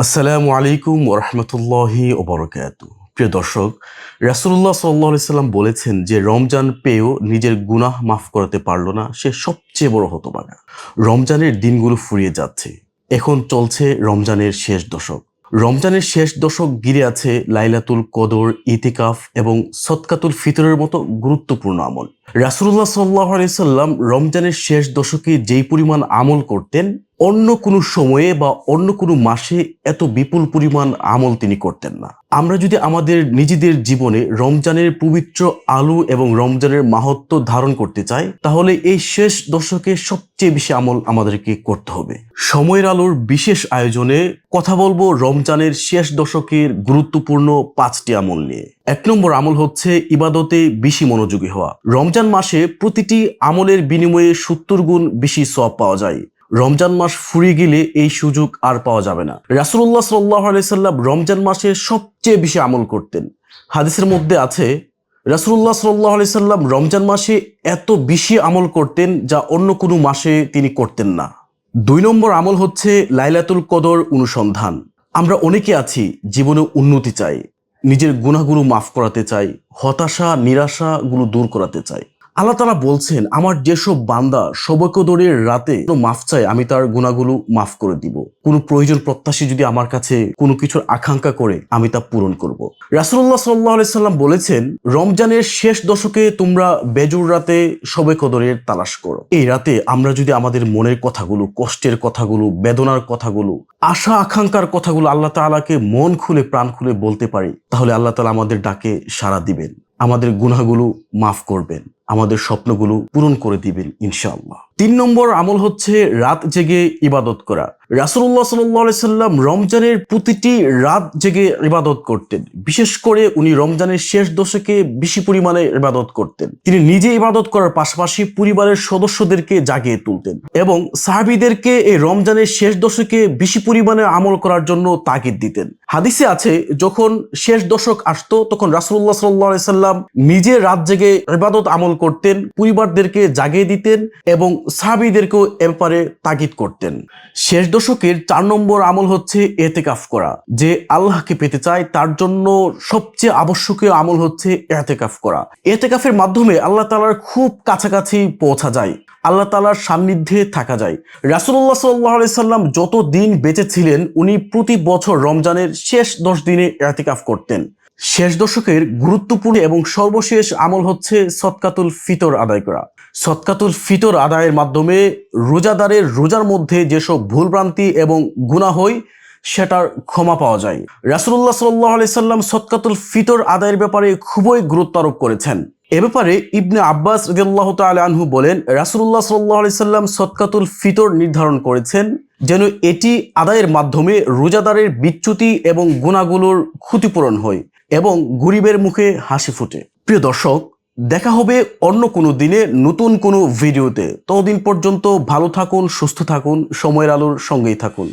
আসসালামু আলাইকুম ওরহমতুল্লাহি ওবরকাতু। প্রিয় দর্শক, রাসূলুল্লাহ সাল্লাল্লাহু আলাইহি সাল্লাম বলেছেন যে রমজান পেয়েও নিজের গুনাহ মাফ করাতে পারলো না, সে সবচেয়ে বড় হতভাগা। রমজানের দিনগুলো ফুরিয়ে যাচ্ছে, এখন চলছে রমজানের শেষ দশক। রমজানের শেষ দশক ঘিরে আছে লাইলাতুল কদর, ইতিকাফ এবং সদকাতুল ফিতরের মতো গুরুত্বপূর্ণ আমল। রাসূলুল্লাহ সাল্লাল্লাহু আলাইহি সাল্লাম রমজানের শেষ দশকে যেই পরিমাণ আমল করতেন, অন্য কোনো সময়ে বা অন্য কোনো মাসে এত বিপুল পরিমাণ আমল তিনি করতেন না। আমরা যদি আমাদের নিজেদের জীবনে রমজানের পবিত্র আলো এবং রমজানের মাহাত্ম্য ধারণ করতে চাই, তাহলে এই শেষ দশকে সবচেয়ে বেশি আমল আমাদেরকে করতে হবে। সময়ের আলোর বিশেষ আয়োজনে কথা বলবো রমজানের শেষ দশকের গুরুত্বপূর্ণ 5টি আমল নিয়ে। 1 নম্বর আমল হচ্ছে ইবাদতে বেশি মনোযোগী হওয়া। রমজান মাসে প্রতিটি আমলের বিনিময়ে 70 গুণ বেশি সওয়াব পাওয়া যায়। রমজান মাস ফুরিয়ে গেলে এই সুযোগ আর পাওয়া যাবে না। রাসূলুল্লাহ সাল্লাল্লাহু আলাইহি সাল্লাম রমজান মাসে সবচেয়ে বেশি আমল করতেন। হাদিসের মধ্যে আছে রাসূলুল্লাহ সাল্লাল্লাহু আলাইহি সাল্লাম রমজান মাসে এত বেশি আমল করতেন যা অন্য কোনো মাসে তিনি করতেন না। 2 নম্বর আমল হচ্ছে লাইলাতুল কদর অনুসন্ধান। আমরা অনেকে আছি জীবনে উন্নতি চাই, নিজের গুনাহগুলো মাফ করাতে চাই, হতাশা নিরাশাগুলো দূর করাতে চাই। আল্লাহ তাআলা বলছেন, আমার যেসব বান্দা শবে কদরের রাতে মাফ চায় আমি তার গুনাহগুলো মাফ করে দিব। কোনো প্রয়োজন প্রত্যাশী যদি আমার কাছে কোনো কিছুর আকাঙ্ক্ষা করে আমি তা পূরণ করব। রাসূলুল্লাহ সাল্লাল্লাহু আলাইহি সাল্লাম বলেছেন, রমজানের শেষ দশকে তোমরা বেজুর রাতে শবে কদরের তালাশ করো। এই রাতে আমরা যদি আমাদের মনের কথাগুলো, কষ্টের কথাগুলো, বেদনার কথাগুলো, আশা আকাঙ্ক্ষার কথাগুলো আল্লাহ তাআলাকে মন খুলে প্রাণ খুলে বলতে পারি, তাহলে আল্লাহ তাআলা আমাদের ডাকে সাড়া দিবেন, আমাদের গুনাহগুলো মাফ করবেন, আমাদের স্বপ্নগুলো পূরণ করে দিবেন ইনশাআল্লাহ। 3 নম্বর আমল হচ্ছে রাত জেগে ইবাদত করা। রাসূলুল্লাহ সাল্লাল্লাহু আলাইহি সাল্লাম রমজানের প্রতিটি রাত জেগে ইবাদত করতেন। বিশেষ করে উনি রমজানের শেষ দশকে বেশি পরিমাণে ইবাদত করতেন। তিনি নিজে ইবাদত করার পাশাপাশি পরিবারের সদস্যদেরকে জাগিয়ে তুলতেন এবং সাহাবীদেরকে এই রমজানের শেষ দশকে বেশি পরিমাণে আমল করার জন্য তাগিদ দিতেন। হাদিসে আছে, যখন শেষ দশক আসতো তখন রাসূলুল্লাহ সাল্লাল্লাহু আলাইহি সাল্লাম নিজে রাত জেগে ইবাদত আমল করতেন, পরিবারদেরকে জাগিয়ে দিতেন এবং সাহাবীদেরকেও এ ব্যাপারে তাগিদ করতেন। শেষ দশকের 4 নম্বর আমল হচ্ছে ইতিকাফ করা। যে আল্লাহকে পেতে চায় তার জন্য সবচেয়ে আবশ্যকীয় আমল হচ্ছে ইতিকাফ করা। ইতিকাফের মাধ্যমে আল্লাহ তাআলার খুব কাছাকাছি পৌঁছা যায়, আল্লাহ তাআলার সান্নিধ্যে থাকা যায়। রাসূলুল্লাহ সাল্লাল্লাহু আলাইহি সাল্লাম যত দিন বেঁচে ছিলেন উনি প্রতি বছর রমজানের শেষ 10 দিনে ইতিকাফ করতেন। শেষ দশকের গুরুত্বপূর্ণ এবং সর্বশেষ আমল হচ্ছে সদকাতুল ফিতর আদায় করা। সদকাতুল ফিতর আদায়ের মাধ্যমে রোজাদারের রোজার মধ্যে যেসব ভুলভ্রান্তি এবং গুনাহ হয় সেটার ক্ষমা পাওয়া যায়। রাসূলুল্লাহ সাল্লাল্লাহু আলাইহি সাল্লাম সদকাতুল ফিতর আদায়ের ব্যাপারে খুবই গুরুত্ব আরোপ করেছেন। এ ব্যাপারে ইবনে আব্বাস রাদিয়াল্লাহু তাআলা আনহু বলেন, রাসূলুল্লাহ সাল্লাল্লাহু আলাইহি সাল্লাম সদকাতুল ফিতর নির্ধারণ করেছেন যেন এটি আদায়ের মাধ্যমে রোজাদারের বিচ্যুতি এবং গুনাহগুলোর ক্ষতিপূরণ হয় এবং গরিবের মুখে হাসি ফোটে। প্রিয় দর্শক, দেখা হবে অন্য কোনো দিনে নতুন কোনো ভিডিওতে। ততদিন পর্যন্ত ভালো থাকুন, সুস্থ থাকুন, সময়ের আলোর সঙ্গেই থাকুন।